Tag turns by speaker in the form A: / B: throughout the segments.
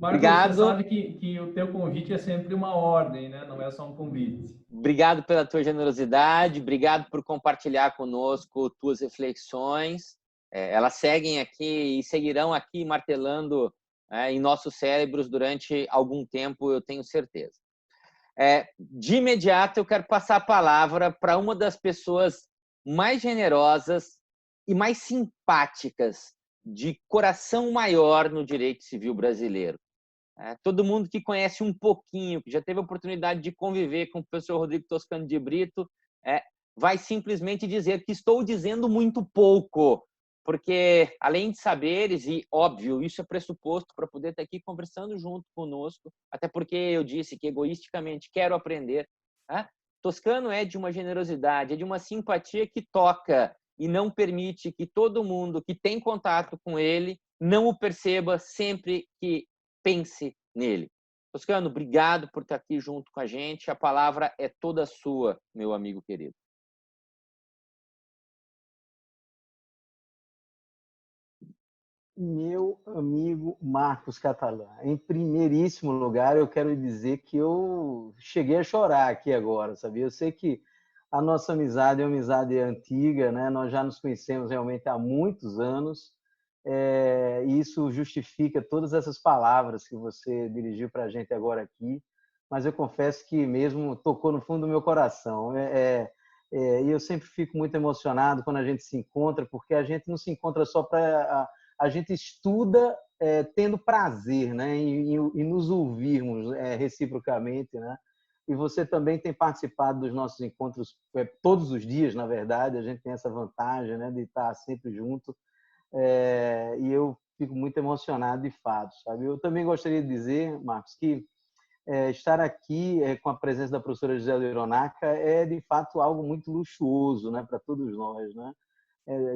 A: Marcos, você
B: Obrigado.
A: sabe que o teu convite é sempre uma ordem, né? Não é só um convite.
B: Obrigado pela tua generosidade, obrigado por compartilhar conosco tuas reflexões. Elas seguem aqui e seguirão aqui martelando em nossos cérebros durante algum tempo, eu tenho certeza. De imediato, eu quero passar a palavra para uma das pessoas mais generosas e mais simpáticas, de coração maior no direito civil brasileiro. Todo mundo que conhece um pouquinho, que já teve a oportunidade de conviver com o professor Rodrigo Toscano de Brito, vai simplesmente dizer que estou dizendo muito pouco, porque, além de saberes, e óbvio, isso é pressuposto para poder estar aqui conversando junto conosco, até porque eu disse que egoisticamente quero aprender. Toscano é de uma generosidade, é de uma simpatia que toca e não permite que todo mundo que tem contato com ele não o perceba sempre que pense nele. Toscano, obrigado por estar aqui junto com a gente. A palavra é toda sua, meu amigo querido.
C: Meu amigo Marcos Catalã, em primeiríssimo lugar, eu quero dizer que eu cheguei a chorar aqui agora, sabia? Eu sei que a nossa amizade é uma amizade antiga, né? Nós já nos conhecemos realmente há muitos anos, e isso justifica todas essas palavras que você dirigiu para a gente agora aqui, mas eu confesso que mesmo tocou no fundo do meu coração. E eu sempre fico muito emocionado quando a gente se encontra, porque a gente não se encontra só para... A gente estuda tendo prazer, né, em nos ouvirmos reciprocamente, né? E você também tem participado dos nossos encontros todos os dias, na verdade, a gente tem essa vantagem, né, de estar sempre junto, e eu fico muito emocionado de fato, sabe? Eu também gostaria de dizer, Marcos, que estar aqui com a presença da professora Gisela Hironaca é de fato algo muito luxuoso, né, para todos nós, né?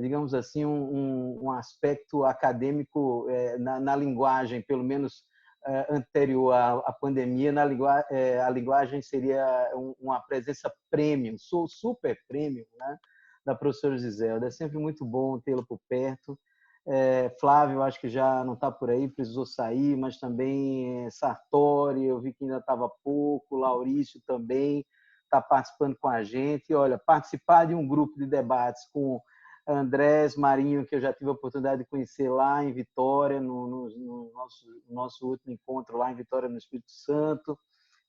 C: Digamos assim, um aspecto acadêmico na linguagem, pelo menos anterior à pandemia, a linguagem seria uma presença premium, super premium, né, da professora Gisela. É sempre muito bom tê-la por perto. Flávio, acho que já não está por aí, precisou sair, mas também Sartori, eu vi que ainda estava pouco, Laurício também está participando com a gente. E, olha, participar de um grupo de debates com Andrés Marinho, que eu já tive a oportunidade de conhecer lá em Vitória, no nosso último encontro lá em Vitória, no Espírito Santo.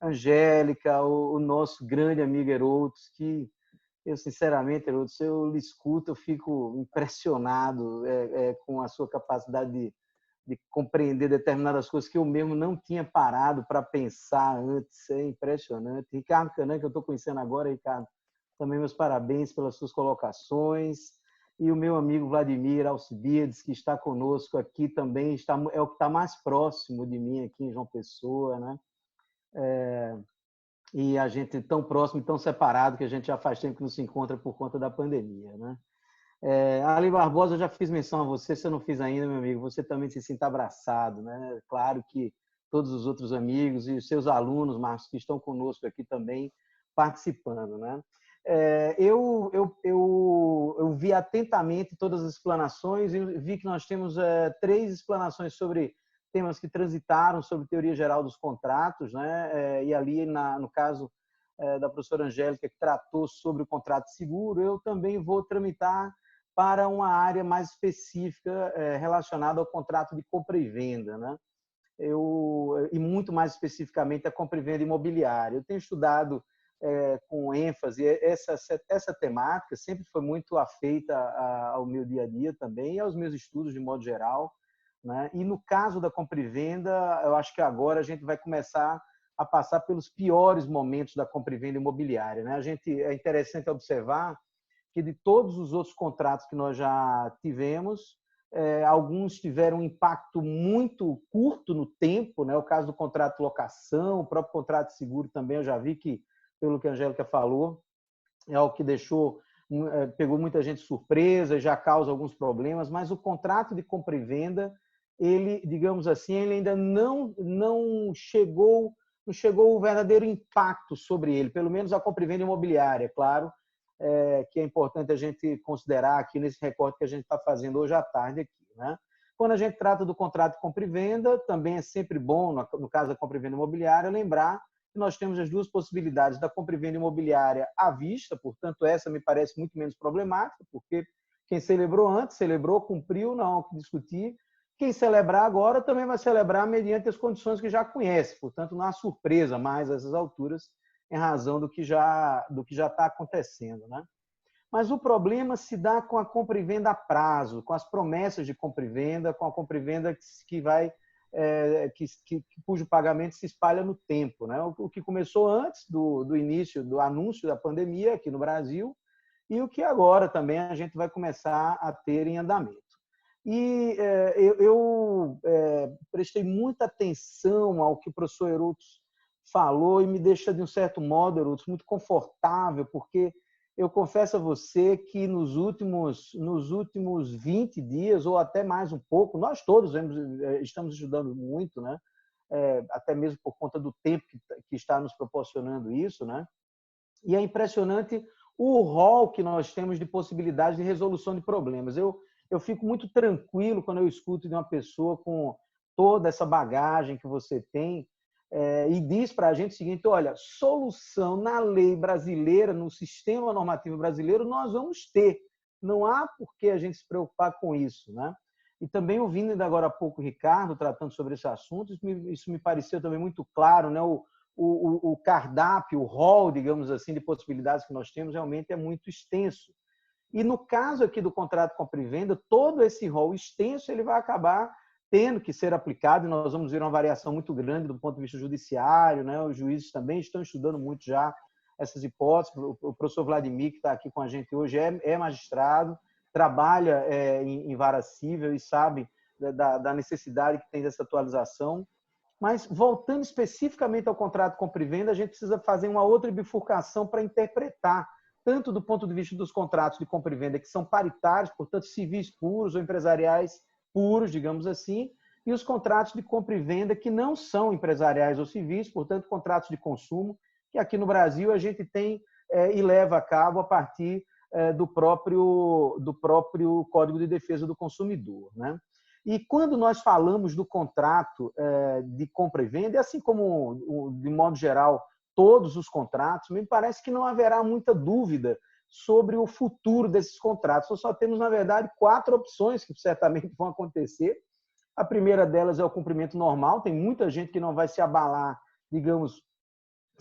C: Angélica, o nosso grande amigo Herotos, que eu, sinceramente, Herotos, eu lhe escuto, eu fico impressionado com a sua capacidade de compreender determinadas coisas que eu mesmo não tinha parado para pensar antes. É impressionante. Ricardo Canan, que eu estou conhecendo agora, Ricardo, também meus parabéns pelas suas colocações. E o meu amigo Vladimir Alcibiades, que está conosco aqui também, é o que está mais próximo de mim aqui em João Pessoa, né? E a gente tão próximo e tão separado que a gente já faz tempo que não se encontra por conta da pandemia, né? Ali Barbosa, eu já fiz menção a você, se eu não fiz ainda, meu amigo, você também se sinta abraçado, né? Claro que todos os outros amigos e os seus alunos, Marcos, que estão conosco aqui também participando, né? Eu vi atentamente todas as explanações e vi que nós temos 3 explanações sobre temas que transitaram sobre teoria geral dos contratos, né? E ali, no caso da professora Angélica, que tratou sobre o contrato de seguro, eu também vou tramitar para uma área mais específica relacionada ao contrato de compra e venda, né? E muito mais especificamente a compra e venda imobiliária. Eu tenho estudado com ênfase essa temática, sempre foi muito afeita ao meu dia a dia também e aos meus estudos de modo geral, né? E no caso da compra e venda, eu acho que agora a gente vai começar a passar pelos piores momentos da compra e venda imobiliária, né? É interessante observar que de todos os outros contratos que nós já tivemos, alguns tiveram um impacto muito curto no tempo, né? O caso do contrato de locação, o próprio contrato de seguro também, eu já vi que, pelo que a Angélica falou, é algo que pegou muita gente surpresa e já causa alguns problemas, mas o contrato de compra e venda, ele, digamos assim, ele ainda não chegou o verdadeiro impacto sobre ele, pelo menos a compra e venda imobiliária, claro, que é importante a gente considerar aqui nesse recorte que a gente está fazendo hoje à tarde aqui, né? Quando a gente trata do contrato de compra e venda, também é sempre bom, no caso da compra e venda imobiliária, lembrar que nós temos as duas possibilidades da compra e venda imobiliária à vista, portanto, essa me parece muito menos problemática, porque quem celebrou antes, celebrou, cumpriu, não há o que discutir. Quem celebrar agora também vai celebrar mediante as condições que já conhece, portanto, não há surpresa mais a essas alturas, em razão do que já está acontecendo, né? Mas o problema se dá com a compra e venda a prazo, com as promessas de compra e venda, com a compra e venda cujo pagamento se espalha no tempo, né? O que começou antes do início do anúncio da pandemia aqui no Brasil e o que agora também a gente vai começar a ter em andamento. E eu prestei muita atenção ao que o professor Herotos falou e me deixa, de um certo modo, Herotos, muito confortável, porque eu confesso a você que nos últimos 20 dias, ou até mais um pouco, nós todos estamos estudando muito, né? Até mesmo por conta do tempo que está nos proporcionando isso, né? E é impressionante o rol que nós temos de possibilidades de resolução de problemas. Eu fico muito tranquilo quando eu escuto de uma pessoa com toda essa bagagem que você tem e diz para a gente o seguinte: olha, solução na lei brasileira, no sistema normativo brasileiro, nós vamos ter. Não há por que a gente se preocupar com isso, né? E também ouvindo ainda agora há pouco o Ricardo tratando sobre esse assunto, isso me pareceu também muito claro, né? O cardápio, o rol, digamos assim, de possibilidades que nós temos realmente é muito extenso. E no caso aqui do contrato de compra e venda, todo esse rol extenso ele vai acabar tendo que ser aplicado, e nós vamos ver uma variação muito grande do ponto de vista judiciário, né? Os juízes também estão estudando muito já essas hipóteses. O professor Vladimir, que está aqui com a gente hoje, é magistrado, trabalha em vara civil e sabe da necessidade que tem dessa atualização. Mas, voltando especificamente ao contrato de compra e venda, a gente precisa fazer uma outra bifurcação para interpretar, tanto do ponto de vista dos contratos de compra e venda, que são paritários, portanto, civis puros ou empresariais puros, digamos assim, e os contratos de compra e venda que não são empresariais ou civis, portanto, contratos de consumo, que aqui no Brasil a gente tem e leva a cabo a partir do próprio Código de Defesa do Consumidor, né? E quando nós falamos do contrato de compra e venda, assim como, de modo geral, todos os contratos, me parece que não haverá muita dúvida sobre o futuro desses contratos. Nós só temos, na verdade, 4 opções que certamente vão acontecer. A primeira delas é o cumprimento normal. Tem muita gente que não vai se abalar, digamos,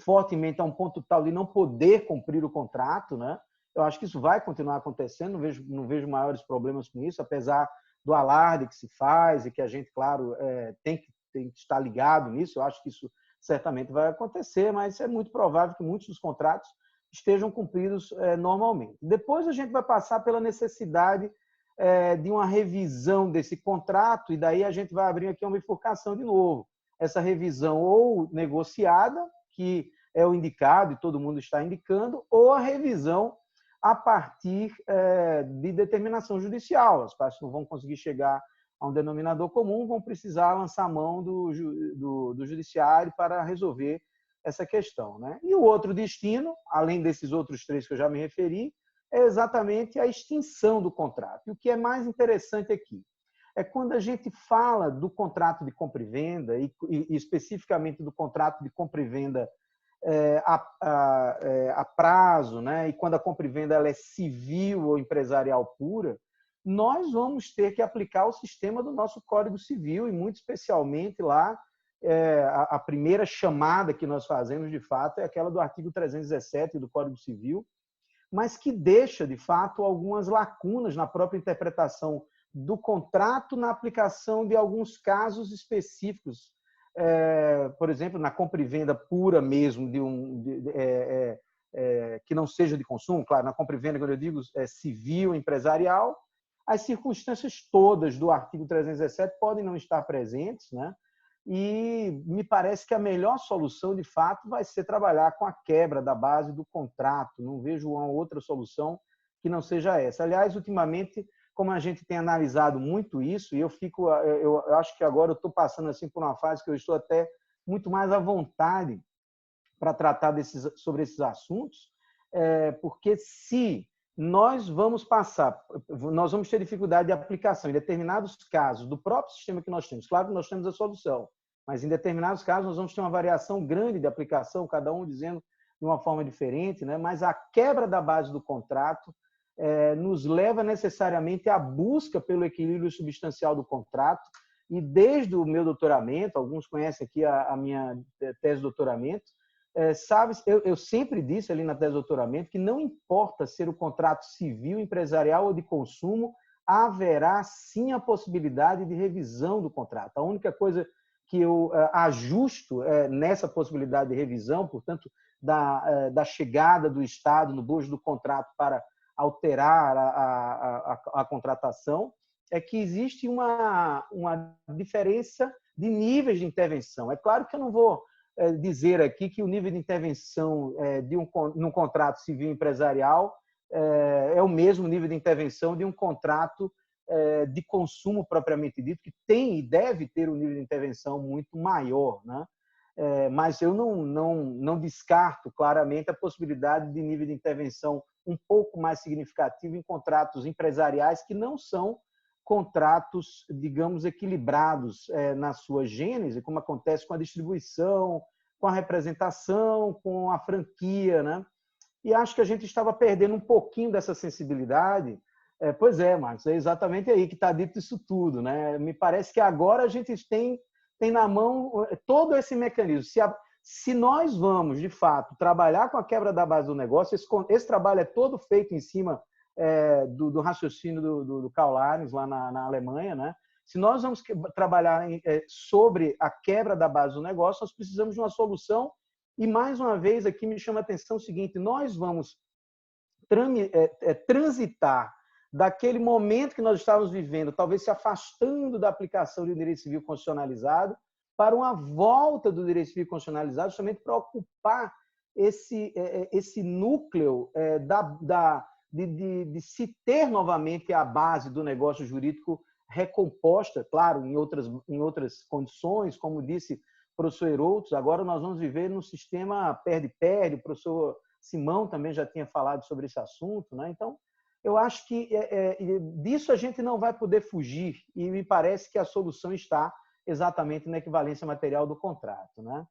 C: fortemente a um ponto tal de não poder cumprir o contrato, né? Eu acho que isso vai continuar acontecendo, não vejo maiores problemas com isso, apesar do alarde que se faz e que a gente, claro, tem que estar ligado nisso. Eu acho que isso certamente vai acontecer, mas é muito provável que muitos dos contratos estejam cumpridos normalmente. Depois a gente vai passar pela necessidade de uma revisão desse contrato, e daí a gente vai abrir aqui uma bifurcação de novo. Essa revisão ou negociada, que é o indicado e todo mundo está indicando, ou a revisão a partir de determinação judicial. As partes não vão conseguir chegar a um denominador comum, vão precisar lançar a mão do judiciário para resolver essa questão, né? E o outro destino, além desses outros 3 que eu já me referi, é exatamente a extinção do contrato. E o que é mais interessante aqui é quando a gente fala do contrato de compra e venda, e especificamente do contrato de compra e venda a prazo, né? E quando a compra e venda ela é civil ou empresarial pura, nós vamos ter que aplicar o sistema do nosso Código Civil, e muito especialmente lá, a primeira chamada que nós fazemos, de fato, é aquela do artigo 317 do Código Civil, mas que deixa, de fato, algumas lacunas na própria interpretação do contrato, na aplicação de alguns casos específicos. Por exemplo, na compra e venda pura mesmo, que não seja de consumo, claro, na compra e venda, quando eu digo civil, empresarial, as circunstâncias todas do artigo 317 podem não estar presentes, né? E me parece que a melhor solução, de fato, vai ser trabalhar com a quebra da base do contrato. Não vejo uma outra solução que não seja essa. Aliás, ultimamente, como a gente tem analisado muito isso, e eu acho que agora eu estou passando assim por uma fase que eu estou até muito mais à vontade para tratar sobre esses assuntos, porque se nós vamos ter dificuldade de aplicação em determinados casos do próprio sistema que nós temos. Claro que nós temos a solução, mas em determinados casos nós vamos ter uma variação grande de aplicação, cada um dizendo de uma forma diferente, né? Mas a quebra da base do contrato nos leva necessariamente à busca pelo equilíbrio substancial do contrato. E desde o meu doutoramento, alguns conhecem aqui a minha tese de doutoramento, eu sempre disse ali na tese de doutoramento que não importa ser o contrato civil, empresarial ou de consumo, haverá sim a possibilidade de revisão do contrato. A única coisa que eu ajusto nessa possibilidade de revisão, portanto, da chegada do Estado no bojo do contrato para alterar a contratação, é que existe uma diferença de níveis de intervenção. É claro que eu não vou dizer aqui que o nível de intervenção num contrato civil empresarial é o mesmo nível de intervenção de um contrato de consumo propriamente dito, que tem e deve ter um nível de intervenção muito maior, né? Mas eu não descarto claramente a possibilidade de nível de intervenção um pouco mais significativo em contratos empresariais que não são contratos, digamos, equilibrados na sua gênese, como acontece com a distribuição, com a representação, com a franquia, né? E acho que a gente estava perdendo um pouquinho dessa sensibilidade. Pois é, Marcos, é exatamente aí que está dito isso tudo, né? Me parece que agora a gente tem na mão todo esse mecanismo. Se nós vamos, de fato, trabalhar com a quebra da base do negócio, esse trabalho é todo feito em cima do raciocínio do Karl Lahrens, lá na Alemanha, né? Se nós vamos trabalhar sobre a quebra da base do negócio, nós precisamos de uma solução. E, mais uma vez, aqui me chama a atenção o seguinte: nós vamos transitar daquele momento que nós estávamos vivendo, talvez se afastando da aplicação do direito civil constitucionalizado, para uma volta do direito civil constitucionalizado, justamente para ocupar esse núcleo de se ter novamente a base do negócio jurídico recomposta, claro, em outras condições, como disse o professor Heroutos. Agora nós vamos viver num sistema perde-perde, o professor Simão também já tinha falado sobre esse assunto, né? Então, eu acho que disso a gente não vai poder fugir, e me parece que a solução está exatamente na equivalência material do contrato, né?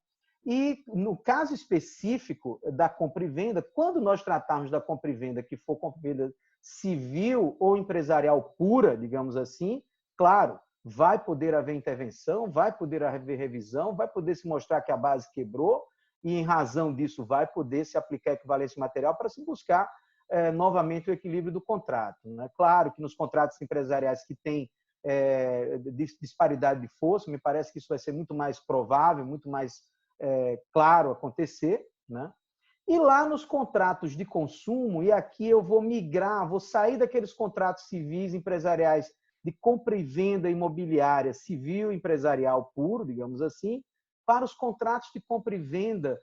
C: E no caso específico da compra e venda, quando nós tratarmos da compra e venda que for compra e venda civil ou empresarial pura, digamos assim, claro, vai poder haver intervenção, vai poder haver revisão, vai poder se mostrar que a base quebrou e, em razão disso, vai poder se aplicar equivalência material para se buscar novamente o equilíbrio do contrato, né? Claro que nos contratos empresariais que têm disparidade de força, me parece que isso vai ser muito mais provável, muito mais claro acontecer, né? E lá nos contratos de consumo, e aqui eu vou migrar, vou sair daqueles contratos civis empresariais de compra e venda imobiliária civil empresarial puro, digamos assim, para os contratos de compra e venda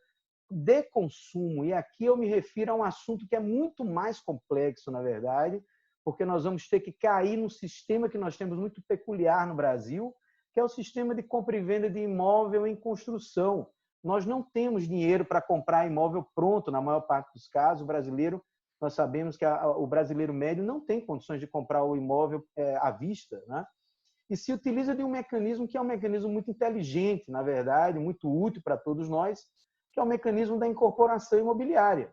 C: de consumo. E aqui eu me refiro a um assunto que é muito mais complexo, na verdade, porque nós vamos ter que cair num sistema que nós temos muito peculiar no Brasil, que é o sistema de compra e venda de imóvel em construção. Nós não temos dinheiro para comprar imóvel pronto, na maior parte dos casos. O brasileiro, nós sabemos que o brasileiro médio não tem condições de comprar o imóvel à vista, né? E se utiliza de um mecanismo que é um mecanismo muito inteligente, na verdade, muito útil para todos nós, que é o mecanismo da incorporação imobiliária.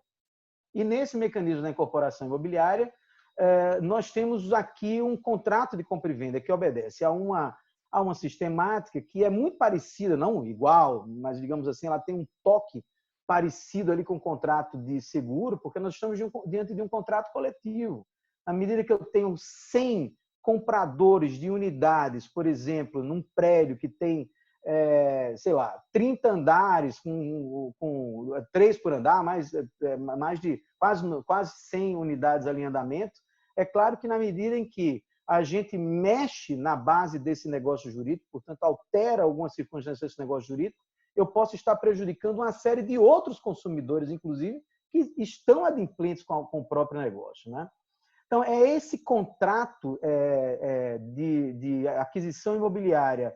C: E nesse mecanismo da incorporação imobiliária, nós temos aqui um contrato de compra e venda que obedece a uma sistemática que é muito parecida, não igual, mas, digamos assim, ela tem um toque parecido ali com o contrato de seguro, porque nós estamos diante de um contrato coletivo. À medida que eu tenho 100 compradores de unidades, por exemplo, num prédio que tem, sei lá, 30 andares, com 3 por andar, mais de quase 100 unidades ali em andamento, é claro que na medida em que a gente mexe na base desse negócio jurídico, portanto, altera algumas circunstâncias desse negócio jurídico, eu posso estar prejudicando uma série de outros consumidores, inclusive, que estão adimplentes com o próprio negócio, né? Então, é esse contrato de aquisição imobiliária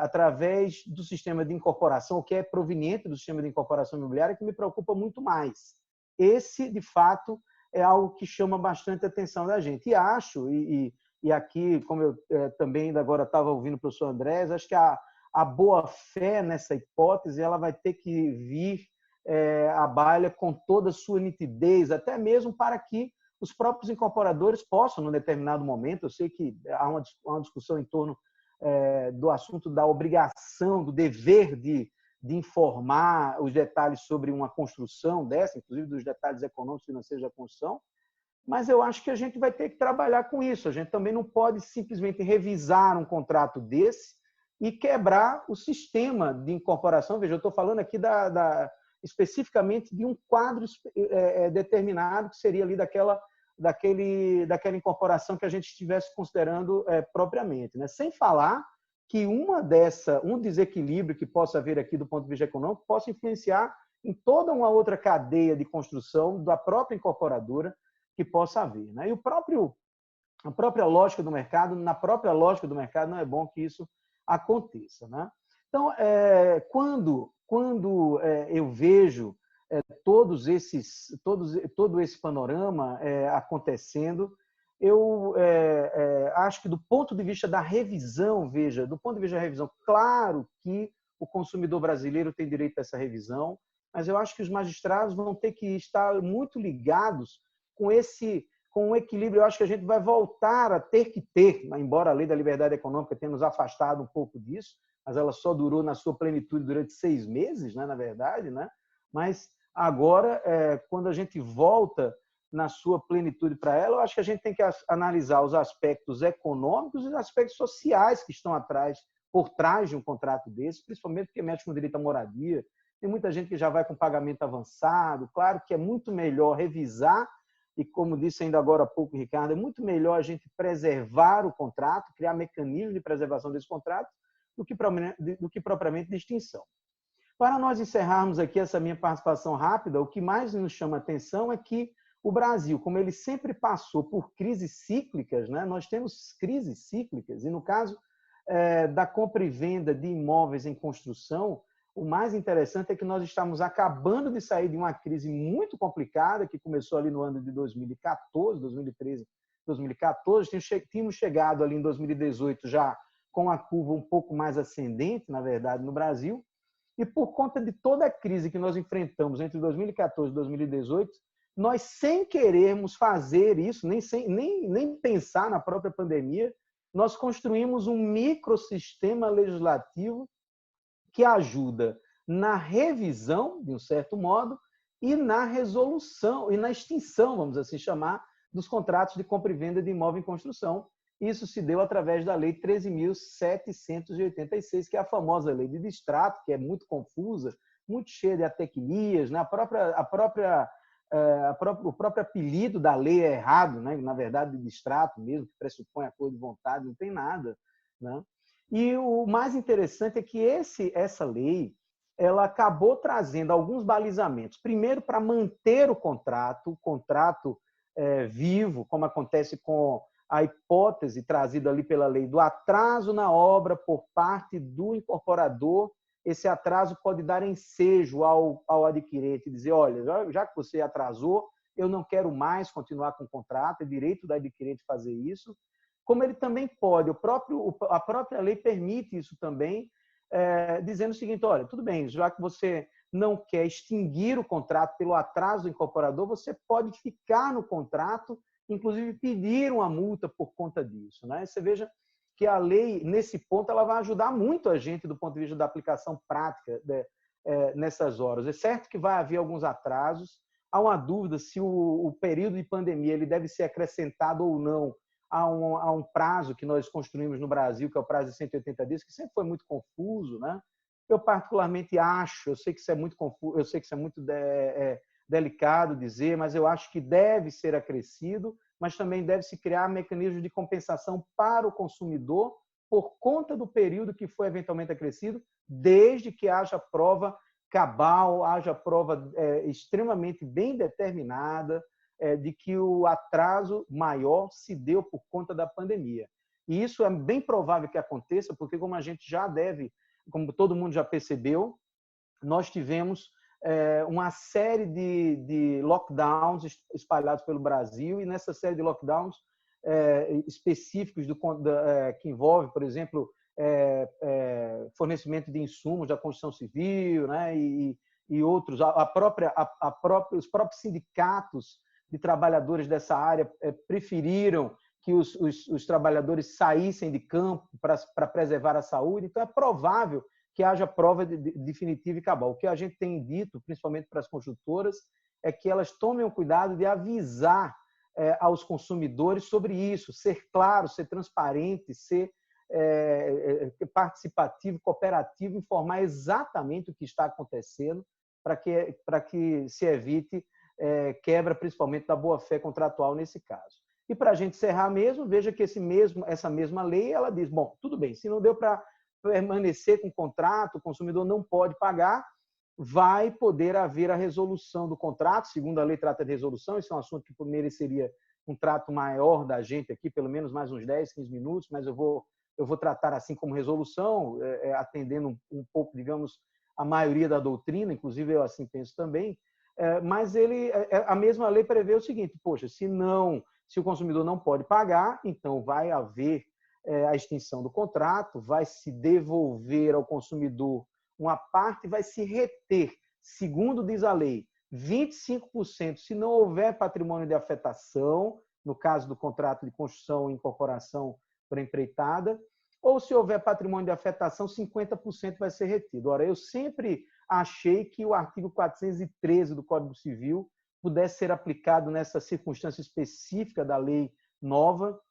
C: através do sistema de incorporação, que é proveniente do sistema de incorporação imobiliária, que me preocupa muito mais. Esse, de fato, é algo que chama bastante a atenção da gente. E acho, e aqui, como eu também ainda agora estava ouvindo o professor Andrés, acho que a boa-fé nessa hipótese ela vai ter que vir à baila com toda a sua nitidez, até mesmo para que os próprios incorporadores possam, num determinado momento, eu sei que há uma discussão em torno do assunto da obrigação, do dever de informar os detalhes sobre uma construção dessa, inclusive dos detalhes econômicos e financeiros da construção, mas eu acho que a gente vai ter que trabalhar com isso. A gente também não pode simplesmente revisar um contrato desse e quebrar o sistema de incorporação. Veja, eu estou falando aqui especificamente de um quadro determinado, que seria ali daquela incorporação que a gente estivesse considerando propriamente, né? Sem falar que um desequilíbrio que possa haver aqui do ponto de vista econômico possa influenciar em toda uma outra cadeia de construção da própria incorporadora que possa haver, né? E a própria lógica do mercado, na própria lógica do mercado, não é bom que isso aconteça, né? Então, quando eu vejo todo esse panorama acontecendo, eu acho que do ponto de vista da revisão, veja, do ponto de vista da revisão, claro que o consumidor brasileiro tem direito a essa revisão, mas eu acho que os magistrados vão ter que estar muito ligados com um equilíbrio. Eu acho que a gente vai voltar a ter que ter, embora a Lei da Liberdade Econômica tenha nos afastado um pouco disso, mas ela só durou na sua plenitude durante 6 meses, né, na verdade, né? Mas agora, quando a gente volta na sua plenitude para ela, eu acho que a gente tem que analisar os aspectos econômicos e os aspectos sociais que estão por trás de um contrato desse, principalmente porque mexe com o direito à moradia. Tem muita gente que já vai com pagamento avançado. Claro que é muito melhor revisar, e como disse ainda agora há pouco, Ricardo, é muito melhor a gente preservar o contrato, criar mecanismos de preservação desse contrato, do que propriamente de extinção. Para nós encerrarmos aqui essa minha participação rápida, o que mais nos chama a atenção é que o Brasil, como ele sempre passou por crises cíclicas, né? Nós temos crises cíclicas, e no caso da compra e venda de imóveis em construção, o mais interessante é que nós estamos acabando de sair de uma crise muito complicada, que começou ali no ano de 2014, 2013, 2014, tínhamos chegado ali em 2018 já com a curva um pouco mais ascendente, na verdade, no Brasil, e por conta de toda a crise que nós enfrentamos entre 2014 e 2018, nós, sem querermos fazer isso, nem pensar na própria pandemia, nós construímos um microsistema legislativo que ajuda na revisão, de um certo modo, e na resolução, e na extinção, vamos assim chamar, dos contratos de compra e venda de imóvel em construção. Isso se deu através da Lei 13.786, que é a famosa lei de distrato, que é muito confusa, muito cheia de atecnias, né? O próprio apelido da lei é errado, né? Na verdade, de distrato mesmo, que pressupõe acordo de vontade, não tem nada, né? E o mais interessante é que essa lei ela acabou trazendo alguns balizamentos. Primeiro, para manter o contrato vivo, como acontece com a hipótese trazida ali pela lei do atraso na obra por parte do incorporador. Esse atraso pode dar ensejo ao adquirente, dizer, olha, já que você atrasou, eu não quero mais continuar com o contrato, é direito do adquirente fazer isso. Como ele também pode, a própria lei permite isso também, dizendo o seguinte, olha, tudo bem, já que você não quer extinguir o contrato pelo atraso do incorporador, você pode ficar no contrato, inclusive pedir uma multa por conta disso, né? Você veja que a lei, nesse ponto, ela vai ajudar muito a gente do ponto de vista da aplicação prática nessas horas. É certo que vai haver alguns atrasos, há uma dúvida se o período de pandemia ele deve ser acrescentado ou não a um prazo que nós construímos no Brasil, que é o prazo de 180 dias, que sempre foi muito confuso, né? Eu particularmente acho, eu sei que isso é muito confuso, eu sei que isso é muito delicado dizer, mas eu acho que deve ser acrescido, mas também deve-se criar mecanismos de compensação para o consumidor por conta do período que foi eventualmente acrescido, desde que haja prova cabal, haja prova extremamente bem determinada de que o atraso maior se deu por conta da pandemia. E isso é bem provável que aconteça, porque como a gente já deve, como todo mundo já percebeu, nós tivemos uma série de lockdowns espalhados pelo Brasil, e nessa série de lockdowns específicos que envolve, por exemplo, fornecimento de insumos da construção civil, né, e outros, os próprios sindicatos de trabalhadores dessa área preferiram que os trabalhadores saíssem de campo para preservar a saúde. Então, é provável que haja prova definitiva e cabal. O que a gente tem dito, principalmente para as construtoras, é que elas tomem o cuidado de avisar aos consumidores sobre isso, ser claro, ser transparente, ser participativo, cooperativo, informar exatamente o que está acontecendo para que se evite quebra, principalmente da boa-fé contratual nesse caso. E para a gente encerrar mesmo, veja que essa mesma lei, ela diz, bom, tudo bem, se não deu para permanecer com o contrato, o consumidor não pode pagar, vai poder haver a resolução do contrato, segundo a lei trata de resolução, esse é um assunto que mereceria um trato maior da gente aqui, pelo menos mais uns 10, 15 minutos, mas eu vou tratar assim como resolução, atendendo um pouco, digamos, a maioria da doutrina, inclusive eu assim penso também, mas a mesma lei prevê o seguinte, poxa, se o consumidor não pode pagar, então vai haver a extinção do contrato, vai se devolver ao consumidor uma parte, vai se reter, segundo diz a lei, 25% se não houver patrimônio de afetação, no caso do contrato de construção e incorporação por empreitada, ou se houver patrimônio de afetação, 50% vai ser retido. Ora, eu sempre achei que o artigo 413 do Código Civil pudesse ser aplicado nessa circunstância específica da lei nova,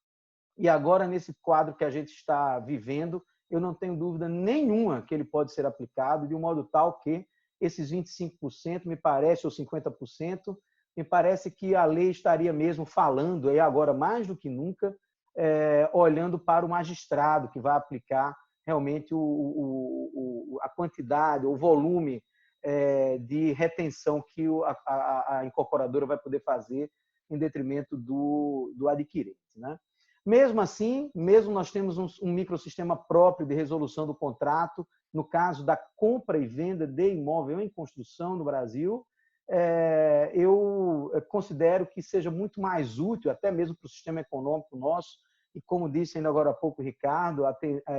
C: e agora, nesse quadro que a gente está vivendo, eu não tenho dúvida nenhuma que ele pode ser aplicado de um modo tal que esses 25%, me parece, ou 50%, me parece que a lei estaria mesmo falando, aí agora mais do que nunca, olhando para o magistrado que vai aplicar realmente a quantidade, o volume de retenção que a incorporadora vai poder fazer em detrimento do adquirente, né? Mesmo assim, mesmo nós temos um microsistema próprio de resolução do contrato, no caso da compra e venda de imóvel em construção no Brasil, eu considero que seja muito mais útil, até mesmo para o sistema econômico nosso, e como disse ainda agora há pouco o Ricardo,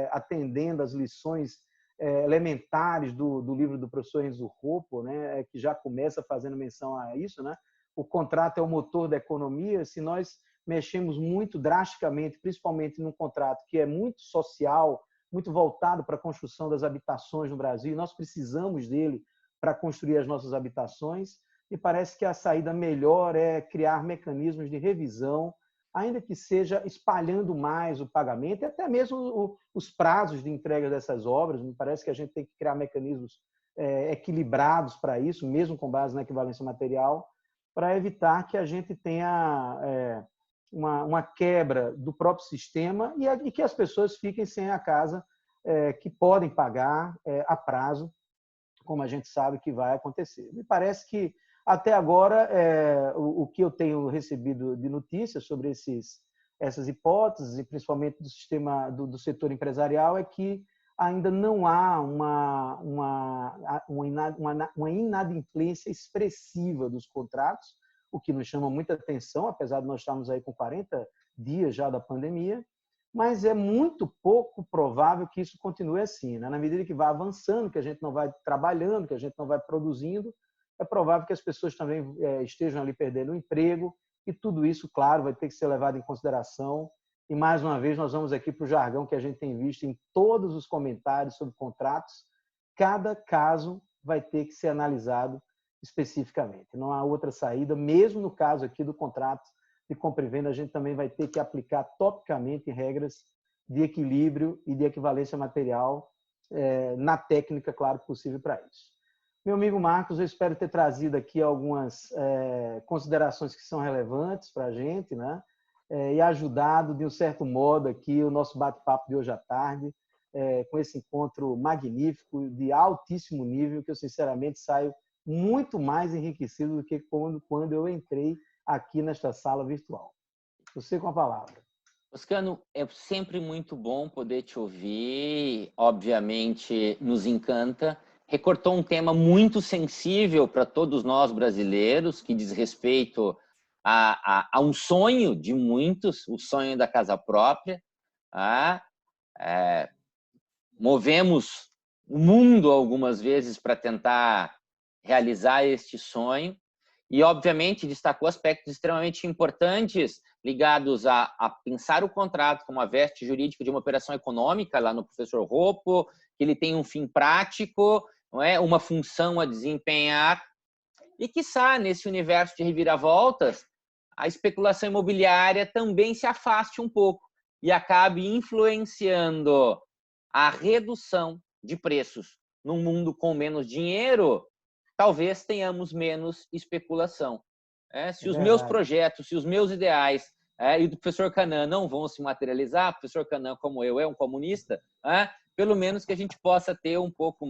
C: atendendo às lições elementares do livro do professor Enzo Rocco, né, que já começa fazendo menção a isso, né? O contrato é o motor da economia. Se nós mexemos muito drasticamente, principalmente num contrato que é muito social, muito voltado para a construção das habitações no Brasil, e nós precisamos dele para construir as nossas habitações, e parece que a saída melhor é criar mecanismos de revisão, ainda que seja espalhando mais o pagamento e até mesmo os prazos de entrega dessas obras. Me parece que a gente tem que criar mecanismos equilibrados para isso, mesmo com base na equivalência material, para evitar que a gente tenha uma quebra do próprio sistema e que as pessoas fiquem sem a casa que podem pagar a prazo, como a gente sabe que vai acontecer. Me parece que, até agora, o que eu tenho recebido de notícias sobre essas hipóteses, e principalmente do sistema do setor empresarial, é que ainda não há uma inadimplência expressiva dos contratos, o que nos chama muita atenção, apesar de nós estarmos aí com 40 dias já da pandemia, mas é muito pouco provável que isso continue assim, né? Na medida que vai avançando, que a gente não vai trabalhando, que a gente não vai produzindo, é provável que as pessoas também estejam ali perdendo o emprego, e tudo isso, claro, vai ter que ser levado em consideração. E, mais uma vez, nós vamos aqui para o jargão que a gente tem visto em todos os comentários sobre contratos. Cada caso vai ter que ser analisado especificamente. Não há outra saída, mesmo no caso aqui do contrato de compra e venda, a gente também vai ter que aplicar topicamente regras de equilíbrio e de equivalência material na técnica, claro, possível para isso. Meu amigo Marcos, eu espero ter trazido aqui algumas considerações que são relevantes para a gente, né? E ajudado, de um certo modo, aqui o nosso bate-papo de hoje à tarde, com esse encontro magnífico, de altíssimo nível, que eu, sinceramente, saio muito mais enriquecido do que quando eu entrei aqui nesta sala virtual. Você com a palavra.
B: Toscano, é sempre muito bom poder te ouvir, obviamente nos encanta recortou um tema muito sensível para todos nós brasileiros, que diz respeito a um sonho de muitos, o sonho da casa própria. Movemos o mundo algumas vezes para tentar realizar este sonho e, obviamente, destacou aspectos extremamente importantes ligados a pensar o contrato como a veste jurídica de uma operação econômica, lá no professor Roppo, que ele tem um fim prático, não é? Uma função a desempenhar e, quiçá, nesse universo de reviravoltas, a especulação imobiliária também se afaste um pouco e acabe influenciando a redução de preços. Num mundo com menos dinheiro, talvez tenhamos menos especulação. Se os meus projetos, se os meus ideais e do professor Canaan não vão se materializar, o professor Canaan, como eu, é um comunista, pelo menos que a gente possa ter um pouco